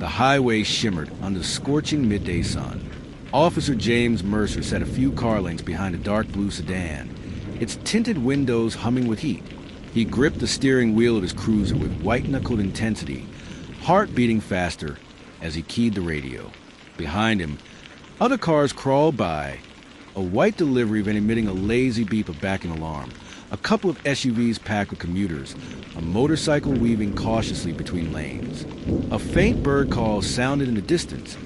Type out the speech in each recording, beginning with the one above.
The highway shimmered under the scorching midday sun. Officer James Mercer sat a few car lengths behind a dark blue sedan, its tinted windows humming with heat. He gripped the steering wheel of his cruiser with white-knuckled intensity, heart beating faster as he keyed the radio. Behind him, other cars crawled by, a white delivery van emitting a lazy beep of backing alarm, a couple of SUVs packed with commuters, a motorcycle weaving cautiously between lanes. A faint bird call sounded in the distance,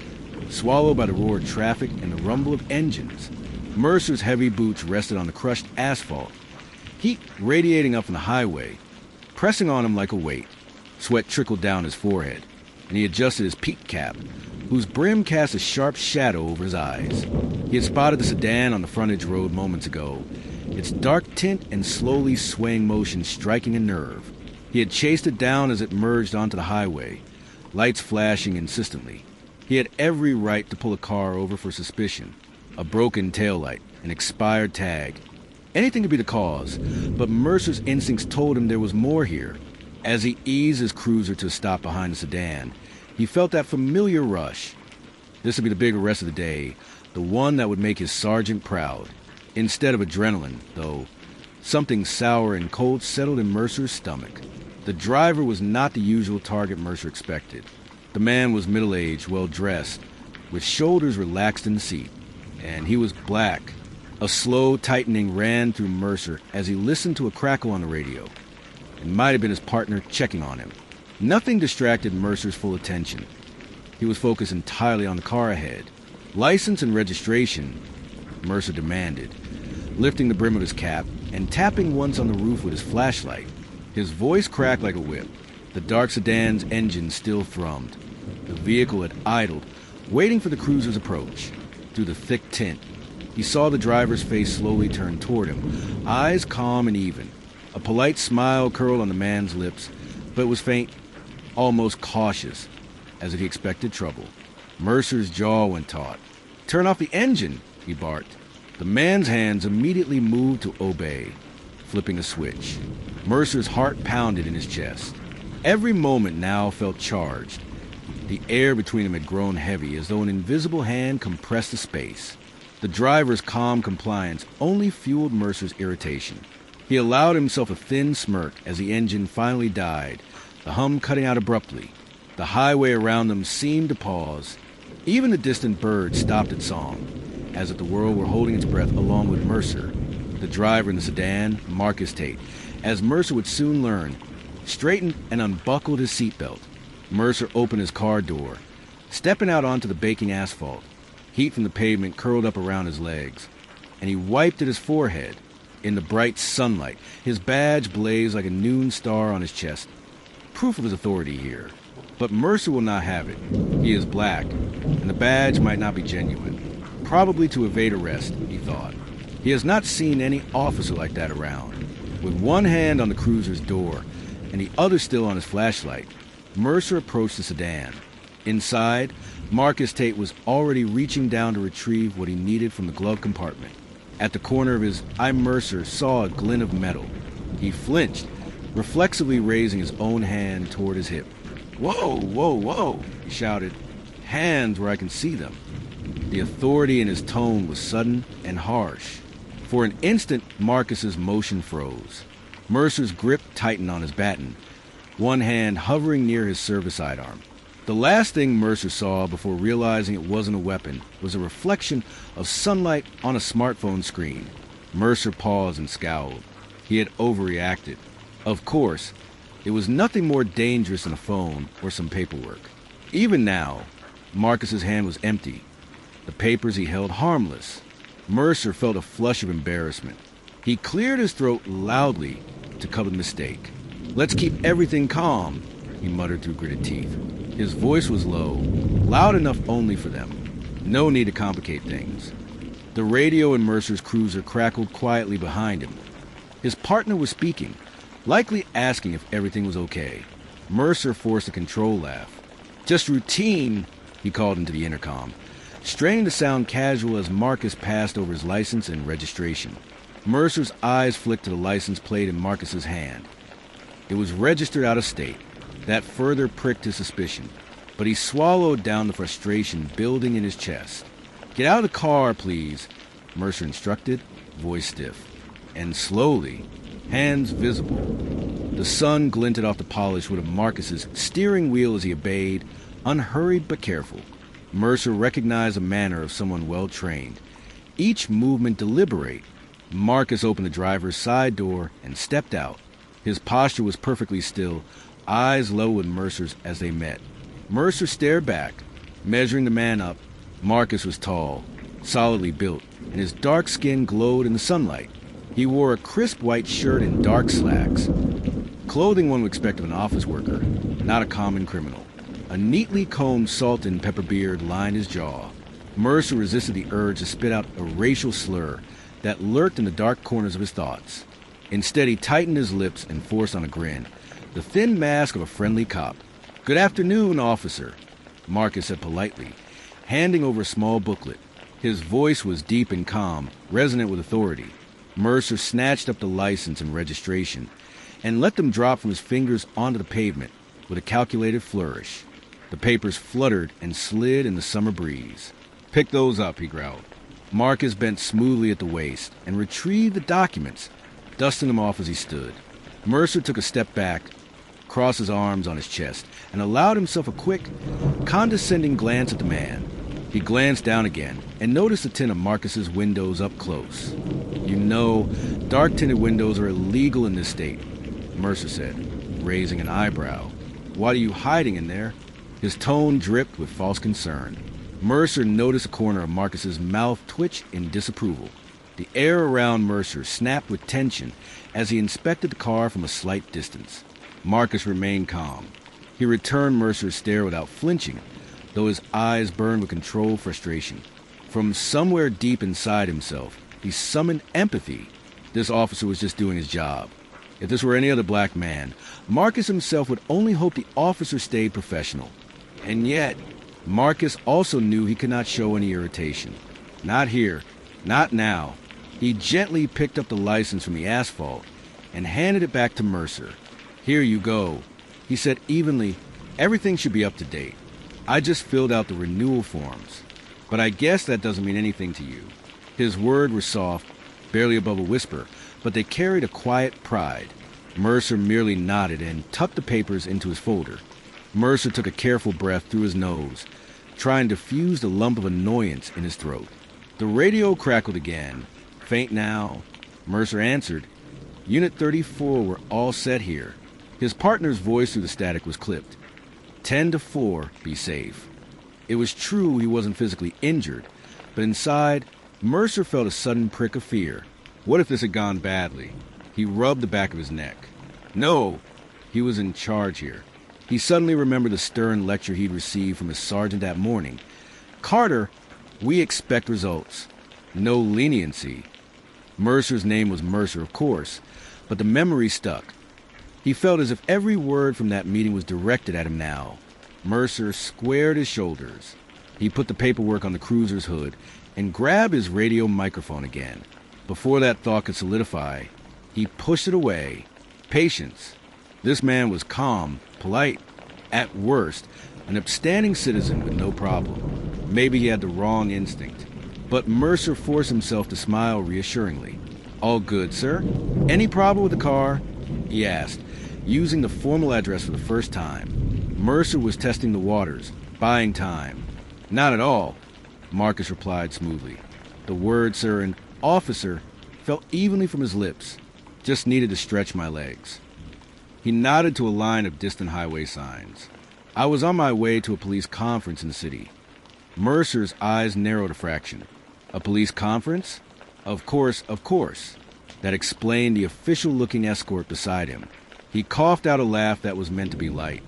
swallowed by the roar of traffic and the rumble of engines. Mercer's heavy boots rested on the crushed asphalt, heat radiating up from the highway, pressing on him like a weight. Sweat trickled down his forehead, and he adjusted his peak cap, whose brim cast a sharp shadow over his eyes. He had spotted the sedan on the frontage road moments ago, its dark tint and slowly swaying motion striking a nerve. He had chased it down as it merged onto the highway, lights flashing insistently. He had every right to pull a car over for suspicion. A broken taillight, an expired tag. Anything could be the cause, but Mercer's instincts told him there was more here. As he eased his cruiser to a stop behind the sedan, he felt that familiar rush. This would be the big arrest of the day, the one that would make his sergeant proud. Instead of adrenaline, though, something sour and cold settled in Mercer's stomach. The driver was not the usual target Mercer expected. The man was middle-aged, well-dressed, with shoulders relaxed in the seat, and he was black. A slow tightening ran through Mercer as he listened to a crackle on the radio. It might have been his partner checking on him. Nothing distracted Mercer's full attention. He was focused entirely on the car ahead. License and registration, Mercer demanded, lifting the brim of his cap and tapping once on the roof with his flashlight. His voice cracked like a whip. The dark sedan's engine still thrummed. The vehicle had idled, waiting for the cruiser's approach. Through the thick tint, he saw the driver's face slowly turn toward him, eyes calm and even. A polite smile curled on the man's lips, but it was faint, almost cautious, as if he expected trouble. Mercer's jaw went taut. "Turn off the engine," he barked. The man's hands immediately moved to obey, flipping a switch. Mercer's heart pounded in his chest. Every moment now felt charged. The air between them had grown heavy, as though an invisible hand compressed the space. The driver's calm compliance only fueled Mercer's irritation. He allowed himself a thin smirk as the engine finally died, the hum cutting out abruptly. The highway around them seemed to pause. Even the distant bird stopped its song, as if the world were holding its breath along with Mercer. The driver in the sedan, Marcus Tate, as Mercer would soon learn, straightened and unbuckled his seatbelt. Mercer opened his car door, stepping out onto the baking asphalt. Heat from the pavement curled up around his legs, and he wiped at his forehead. In the bright sunlight, his badge blazed like a noon star on his chest. Proof of his authority here. But Mercer will not have it. He is black, and the badge might not be genuine. Probably to evade arrest, he thought. He has not seen any officer like that around. With one hand on the cruiser's door, and the other still on his flashlight, Mercer approached the sedan. Inside, Marcus Tate was already reaching down to retrieve what he needed from the glove compartment. At the corner of his eye, Mercer saw a glint of metal. He flinched, reflexively raising his own hand toward his hip. "Whoa, whoa, whoa," he shouted. "Hands where I can see them." The authority in his tone was sudden and harsh. For an instant, Marcus's motion froze. Mercer's grip tightened on his baton, one hand hovering near his service sidearm. The last thing Mercer saw before realizing it wasn't a weapon was a reflection of sunlight on a smartphone screen. Mercer paused and scowled. He had overreacted. Of course, it was nothing more dangerous than a phone or some paperwork. Even now, Marcus's hand was empty, the papers he held harmless. Mercer felt a flush of embarrassment. He cleared his throat loudly to cover the mistake. "Let's keep everything calm," he muttered through gritted teeth. His voice was low, loud enough only for them. No need to complicate things. The radio in Mercer's cruiser crackled quietly behind him. His partner was speaking, likely asking if everything was okay. Mercer forced a control laugh. "Just routine," he called into the intercom, straining to sound casual as Marcus passed over his license and registration. Mercer's eyes flicked to the license plate in Marcus's hand. It was registered out of state. That further pricked his suspicion. but he swallowed down the frustration building in his chest. "Get out of the car, please," Mercer instructed, voice stiff. And slowly, hands visible. The sun glinted off the polished wood of Marcus's steering wheel as he obeyed, unhurried but careful. Mercer recognized the manner of someone well-trained. Each movement deliberate. Marcus opened the driver's side door and stepped out. His posture was perfectly still, eyes level with Mercer's as they met. Mercer stared back, measuring the man up. Marcus was tall, solidly built, and his dark skin glowed in the sunlight. He wore a crisp white shirt and dark slacks, clothing one would expect of an office worker, not a common criminal. A neatly combed salt and pepper beard lined his jaw. Mercer resisted the urge to spit out a racial slur that lurked in the dark corners of his thoughts. Instead, he tightened his lips and forced on a grin, the thin mask of a friendly cop. "Good afternoon, officer," Marcus said politely, handing over a small booklet. His voice was deep and calm, resonant with authority. Mercer snatched up the license and registration and let them drop from his fingers onto the pavement with a calculated flourish. The papers fluttered and slid in the summer breeze. "Pick those up," he growled. Marcus bent smoothly at the waist and retrieved the documents, dusting them off as he stood. Mercer took a step back, crossed his arms on his chest, and allowed himself a quick, condescending glance at the man. He glanced down again and noticed the tint of Marcus's windows up close. "You know, dark-tinted windows are illegal in this state," Mercer said, raising an eyebrow. "What are you hiding in there?" His tone dripped with false concern. Mercer noticed a corner of Marcus's mouth twitch in disapproval. The air around Mercer snapped with tension as he inspected the car from a slight distance. Marcus remained calm. He returned Mercer's stare without flinching, though his eyes burned with controlled frustration. From somewhere deep inside himself, he summoned empathy. This officer was just doing his job. If this were any other black man, Marcus himself would only hope the officer stayed professional. And yet, Marcus also knew he could not show any irritation. Not here. Not now. He gently picked up the license from the asphalt and handed it back to Mercer. "Here you go," he said evenly. "Everything should be up to date. I just filled out the renewal forms. But I guess that doesn't mean anything to you." His words were soft, barely above a whisper, but they carried a quiet pride. Mercer merely nodded and tucked the papers into his folder. Mercer took a careful breath through his nose, trying to diffuse the lump of annoyance in his throat. The radio crackled again. "Faint now," Mercer answered. "Unit 34 were all set here." His partner's voice through the static was clipped. 10-4, be safe. It was true he wasn't physically injured, but inside, Mercer felt a sudden prick of fear. What if this had gone badly? He rubbed the back of his neck. No! He was in charge here. He suddenly remembered the stern lecture he'd received from his sergeant that morning. "Carter, we expect results. No leniency." Mercer's name was Mercer, of course, but the memory stuck. He felt as if every word from that meeting was directed at him now. Mercer squared his shoulders. He put the paperwork on the cruiser's hood and grabbed his radio microphone again. Before that thought could solidify, he pushed it away. Patience. This man was calm, polite, at worst, an upstanding citizen with no problem. Maybe he had the wrong instinct. But Mercer forced himself to smile reassuringly. "All good, sir? Any problem with the car?" he asked, using the formal address for the first time. Mercer was testing the waters, buying time. "Not at all," Marcus replied smoothly. The words, sir, and officer fell evenly from his lips. Just needed to stretch my legs. He nodded to a line of distant highway signs. "I was on my way to a police conference in the city." Mercer's eyes narrowed a fraction. "A police conference?" Of course. That explained the official-looking escort beside him. He coughed out a laugh that was meant to be light.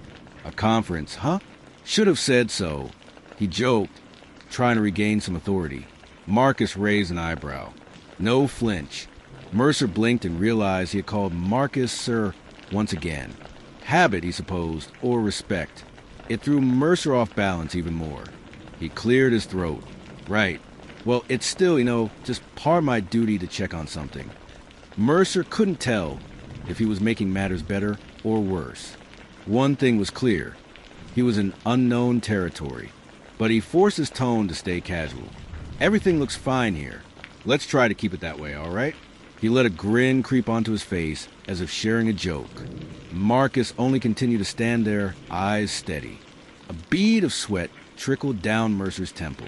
"A conference, huh? Should have said so." He joked, trying to regain some authority. Marcus raised an eyebrow. No flinch. Mercer blinked and realized he had called Marcus sir once again. Habit, he supposed, or respect. It threw Mercer off balance even more. He cleared his throat. "Right. Well, it's still, just part of my duty to check on something." Mercer couldn't tell if he was making matters better or worse. One thing was clear. He was in unknown territory, but he forced his tone to stay casual. "Everything looks fine here. Let's try to keep it that way, all right?" He let a grin creep onto his face as if sharing a joke. Marcus only continued to stand there, eyes steady. A bead of sweat trickled down Mercer's temple.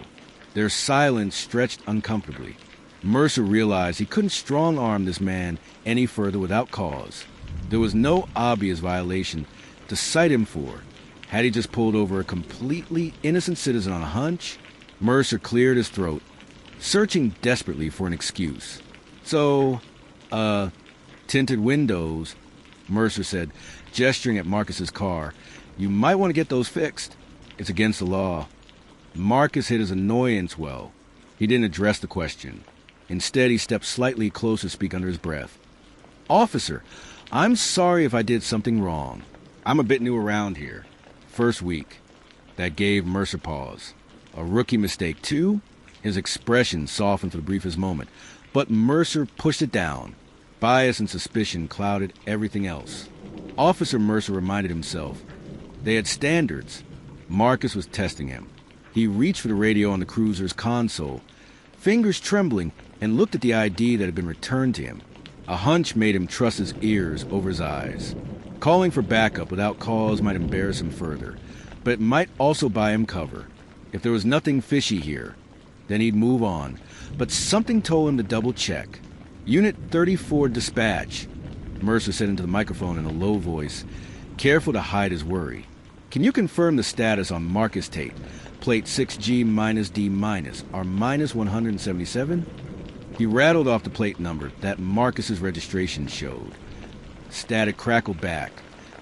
Their silence stretched uncomfortably. Mercer realized he couldn't strong-arm this man any further without cause. There was no obvious violation to cite him for. Had he just pulled over a completely innocent citizen on a hunch? Mercer cleared his throat, searching desperately for an excuse. "So, tinted windows," Mercer said, gesturing at Marcus's car. "You might want to get those fixed. It's against the law." Marcus hid his annoyance well. He didn't address the question. Instead, he stepped slightly closer to speak under his breath. "Officer, I'm sorry if I did something wrong. I'm a bit new around here. First week." That gave Mercer pause. A rookie mistake, too? His expression softened for the briefest moment, but Mercer pushed it down. Bias and suspicion clouded everything else. Officer Mercer reminded himself. They had standards. Marcus was testing him. He reached for the radio on the cruiser's console, fingers trembling, and looked at the ID that had been returned to him. A hunch made him trust his ears over his eyes. Calling for backup without cause might embarrass him further, but it might also buy him cover. If there was nothing fishy here, then he'd move on. But something told him to double-check. "Unit 34 dispatch," Mercer said into the microphone in a low voice, careful to hide his worry. "Can you confirm the status on Marcus Tate, plate 6G-D-, or -177? He rattled off the plate number that Marcus's registration showed. Static crackled back,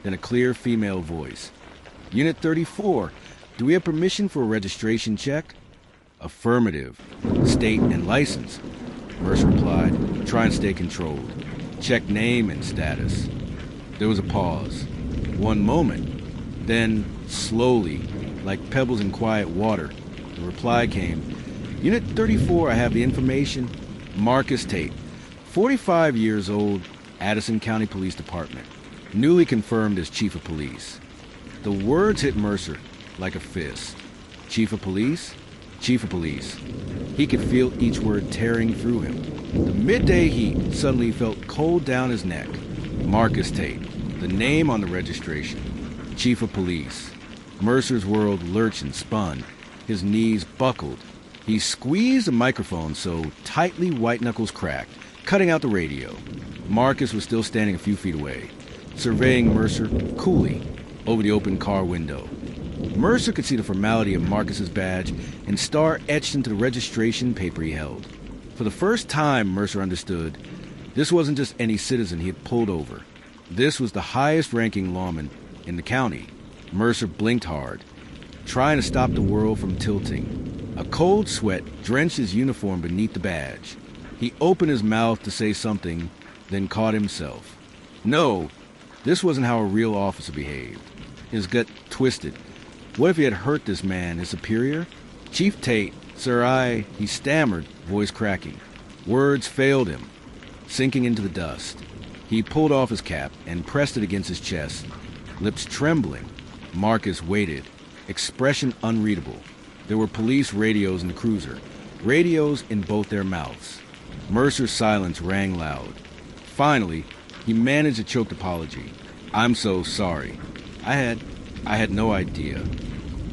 then a clear female voice. "Unit 34, do we have permission for a registration check?" "Affirmative. State and license," Mercer replied, trying to stay controlled. "Check name and status." There was a pause. One moment. Then, slowly, like pebbles in quiet water, the reply came. "Unit 34, I have the information. Marcus Tate, 45 years old, Addison County Police Department. Newly confirmed as Chief of Police." The words hit Mercer like a fist. Chief of Police? Chief of Police. He could feel each word tearing through him. The midday heat suddenly felt cold down his neck. Marcus Tate, the name on the registration. Chief of Police. Mercer's world lurched and spun. His knees buckled. He squeezed the microphone so tightly white knuckles cracked, cutting out the radio. Marcus was still standing a few feet away, surveying Mercer coolly over the open car window. Mercer could see the formality of Marcus's badge and star etched into the registration paper he held. For the first time, Mercer understood this wasn't just any citizen he had pulled over. This was the highest-ranking lawman in the county. Mercer blinked hard, trying to stop the world from tilting. A cold sweat drenched his uniform beneath the badge. He opened his mouth to say something, then caught himself. No, this wasn't how a real officer behaved. His gut twisted. What if he had hurt this man, his superior? "Chief Tate, sir, he stammered, voice cracking. Words failed him, sinking into the dust. He pulled off his cap and pressed it against his chest, lips trembling. Marcus waited, expression unreadable. There were police radios in the cruiser, radios in both their mouths. Mercer's silence rang loud. Finally, he managed a choked apology. "I'm so sorry. I had no idea."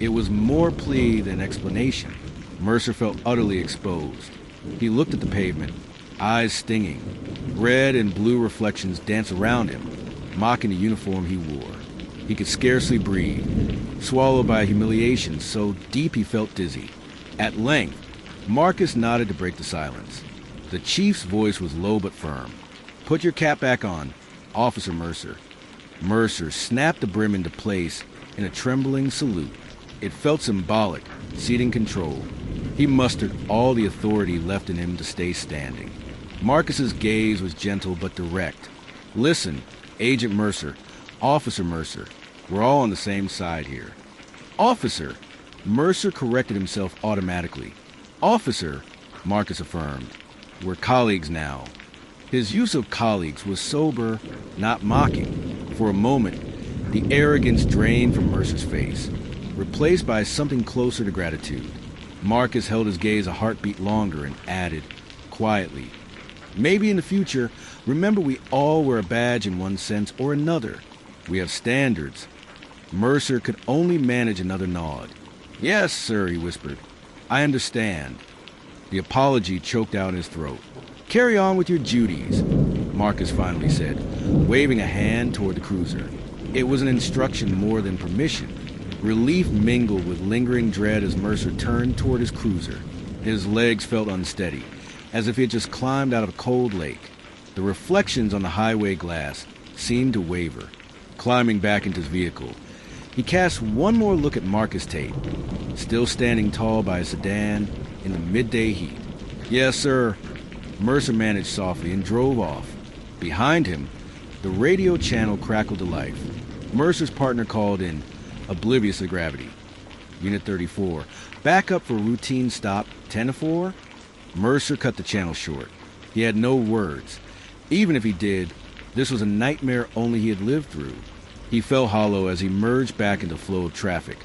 It was more plea than explanation. Mercer felt utterly exposed. He looked at the pavement, eyes stinging. Red and blue reflections danced around him, mocking the uniform he wore. He could scarcely breathe, swallowed by humiliation so deep he felt dizzy. At length, Marcus nodded to break the silence. The chief's voice was low but firm. "Put your cap back on, Officer Mercer." Mercer snapped the brim into place in a trembling salute. It felt symbolic, ceding control. He mustered all the authority left in him to stay standing. Marcus's gaze was gentle but direct. "Listen, Agent Mercer, Officer Mercer, we're all on the same side here." "Officer!" Mercer corrected himself automatically. "Officer," Marcus affirmed. "We're colleagues now." His use of colleagues was sober, not mocking. For a moment, The arrogance drained from Mercer's face, replaced by something closer to gratitude. Marcus held his gaze a heartbeat longer and added, quietly, "Maybe in the future, remember we all wear a badge in one sense or another. We have standards." Mercer could only manage another nod. "Yes, sir," he whispered. "I understand." The apology choked out in his throat. "Carry on with your duties," Marcus finally said, waving a hand toward the cruiser. It was an instruction more than permission. Relief mingled with lingering dread as Mercer turned toward his cruiser. His legs felt unsteady, as if he had just climbed out of a cold lake. The reflections on the highway glass seemed to waver. Climbing back into his vehicle, he cast one more look at Marcus Tate, still standing tall by a sedan in the midday heat. "Yes, sir," Mercer managed softly and drove off. Behind him, the radio channel crackled to life. Mercer's partner called in, oblivious of gravity. "Unit 34, back up for routine stop, 10-4? Mercer cut the channel short. He had no words. Even if he did, this was a nightmare only he had lived through. He felt hollow as he merged back into the flow of traffic,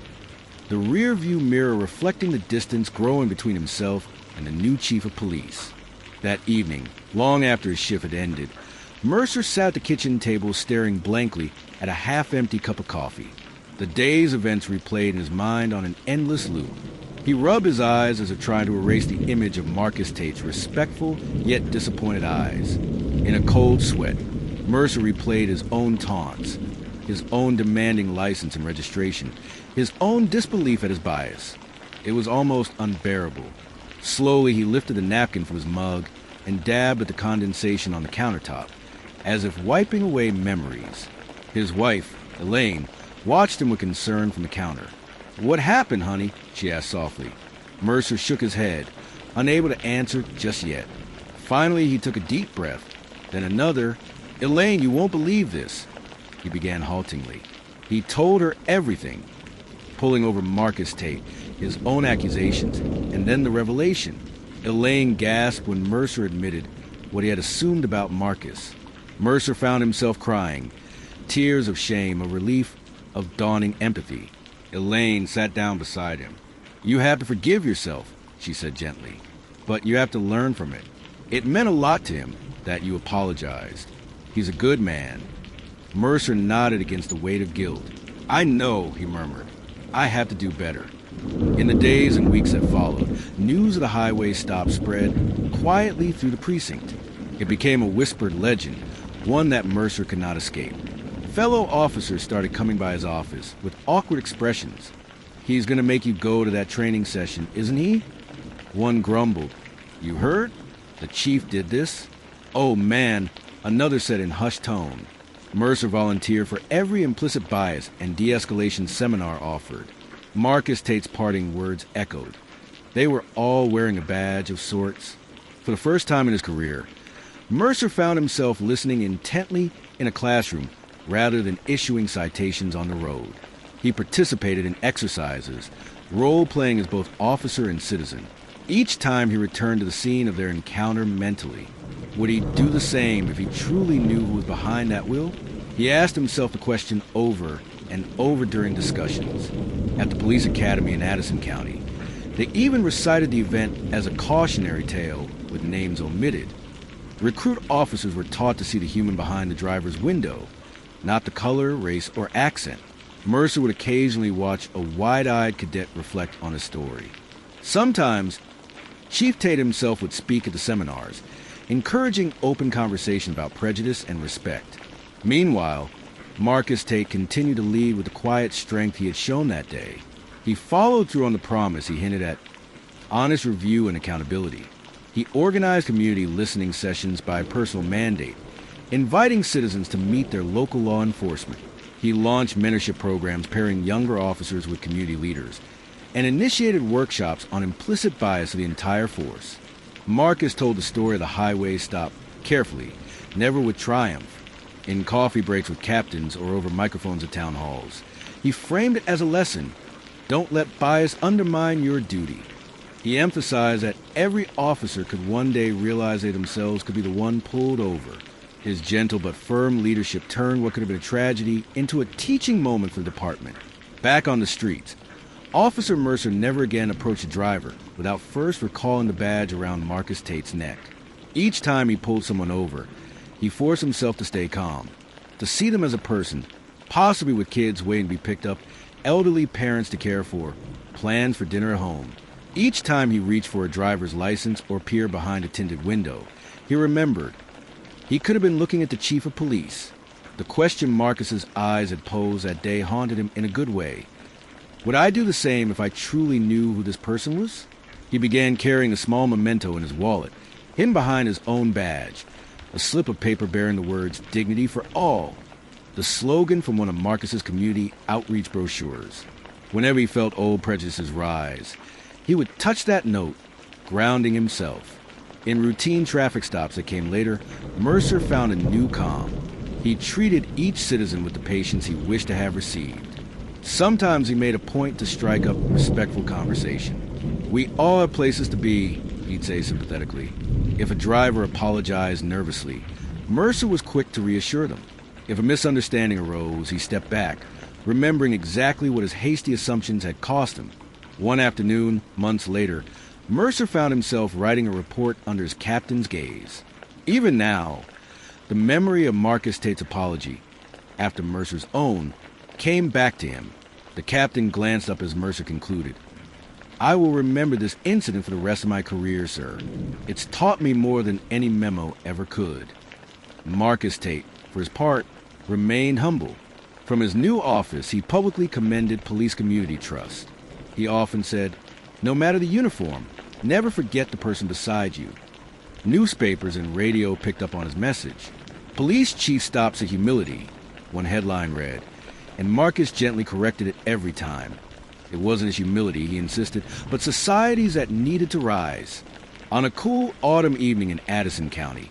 the rear-view mirror reflecting the distance growing between himself and the new chief of police. That evening, long after his shift had ended, Mercer sat at the kitchen table staring blankly at a half-empty cup of coffee. The day's events replayed in his mind on an endless loop. He rubbed his eyes as if trying to erase the image of Marcus Tate's respectful yet disappointed eyes. In a cold sweat, Mercer replayed his own taunts, his own demanding license and registration, his own disbelief at his bias. It was almost unbearable. Slowly, he lifted the napkin from his mug and dabbed at the condensation on the countertop, as if wiping away memories. His wife, Elaine, watched him with concern from the counter. "What happened, honey?" she asked softly. Mercer shook his head, unable to answer just yet. Finally, he took a deep breath, then another. "Elaine, you won't believe this," he began haltingly. He told her everything, pulling over Marcus Tate, his own accusations, and then the revelation. Elaine gasped when Mercer admitted what he had assumed about Marcus. Mercer found himself crying, tears of shame, of relief, of dawning empathy. Elaine sat down beside him. "You have to forgive yourself," she said gently, "but you have to learn from it. It meant a lot to him that you apologized. He's a good man." Mercer nodded against the weight of guilt. "I know," he murmured. "I have to do better." In the days and weeks that followed, news of the highway stop spread quietly through the precinct. It became a whispered legend, one that Mercer could not escape. Fellow officers started coming by his office with awkward expressions. "He's going to make you go to that training session, isn't he?" One grumbled, "You heard? The chief did this." "Oh, man," another said in hushed tone. Mercer volunteered for every implicit bias and de-escalation seminar offered. Marcus Tate's parting words echoed. They were all wearing a badge of sorts. For the first time in his career, Mercer found himself listening intently in a classroom rather than issuing citations on the road. He participated in exercises, role-playing as both officer and citizen. Each time he returned to the scene of their encounter mentally. Would he do the same if he truly knew who was behind that wheel? He asked himself the question over and over during discussions. At the police academy in Addison County, they even recited the event as a cautionary tale with names omitted. Recruit officers were taught to see the human behind the driver's window, not the color, race, or accent. Mercer would occasionally watch a wide-eyed cadet reflect on his story. Sometimes, Chief Tate himself would speak at the seminars, encouraging open conversation about prejudice and respect. Meanwhile, Marcus Tate continued to lead with the quiet strength he had shown that day. He followed through on the promise he hinted at: honest review and accountability. He organized community listening sessions by personal mandate, inviting citizens to meet their local law enforcement. He launched mentorship programs pairing younger officers with community leaders, and initiated workshops on implicit bias of the entire force. Marcus told the story of the highway stop carefully, never with triumph. In coffee breaks with captains or over microphones at town halls, he framed it as a lesson. Don't let bias undermine your duty. He emphasized that every officer could one day realize they themselves could be the one pulled over. His gentle but firm leadership turned what could have been a tragedy into a teaching moment for the department. Back on the streets, Officer Mercer never again approached a driver without first recalling the badge around Marcus Tate's neck. Each time he pulled someone over, he forced himself to stay calm, to see them as a person, possibly with kids waiting to be picked up, elderly parents to care for, plans for dinner at home. Each time he reached for a driver's license or peered behind a tinted window, he remembered he could have been looking at the chief of police. The question Marcus's eyes had posed that day haunted him in a good way. Would I do the same if I truly knew who this person was? He began carrying a small memento in his wallet, hidden behind his own badge, a slip of paper bearing the words "Dignity for All," the slogan from one of Marcus's community outreach brochures. Whenever he felt old prejudices rise, he would touch that note, grounding himself. In routine traffic stops that came later, Mercer found a new calm. He treated each citizen with the patience he wished to have received. Sometimes he made a point to strike up respectful conversation. "We all have places to be," he'd say sympathetically. If a driver apologized nervously, Mercer was quick to reassure them. If a misunderstanding arose, he stepped back, remembering exactly what his hasty assumptions had cost him. One afternoon, months later, Mercer found himself writing a report under his captain's gaze. Even now, the memory of Marcus Tate's apology, after Mercer's own, came back to him. The captain glanced up as Mercer concluded. "I will remember this incident for the rest of my career, sir. It's taught me more than any memo ever could." Marcus Tate, for his part, remained humble. From his new office, he publicly commended Police Community Trust. He often said, "No matter the uniform, never forget the person beside you." Newspapers and radio picked up on his message. "Police chief stops at humility," one headline read, and Marcus gently corrected it every time. It wasn't his humility, he insisted, but society's that needed to rise. On a cool autumn evening in Addison County,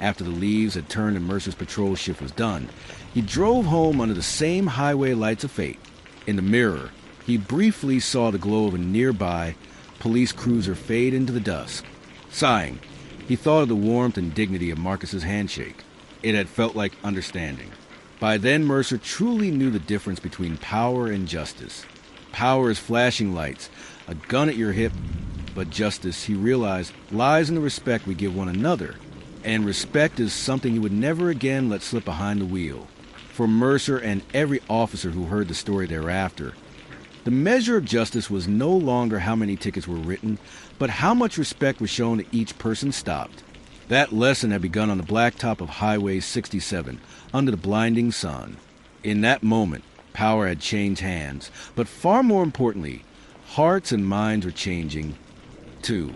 after the leaves had turned and Mercer's patrol shift was done, he drove home under the same highway lights of fate. In the mirror, he briefly saw the glow of a nearby police cruiser fade into the dusk. Sighing, he thought of the warmth and dignity of Marcus's handshake. It had felt like understanding. By then, Mercer truly knew the difference between power and justice. Power is flashing lights, a gun at your hip, but justice, he realized, lies in the respect we give one another. And respect is something he would never again let slip behind the wheel. For Mercer and every officer who heard the story thereafter, the measure of justice was no longer how many tickets were written, but how much respect was shown to each person stopped. That lesson had begun on the blacktop of Highway 67, under the blinding sun. In that moment, power had changed hands, but far more importantly, hearts and minds were changing, too.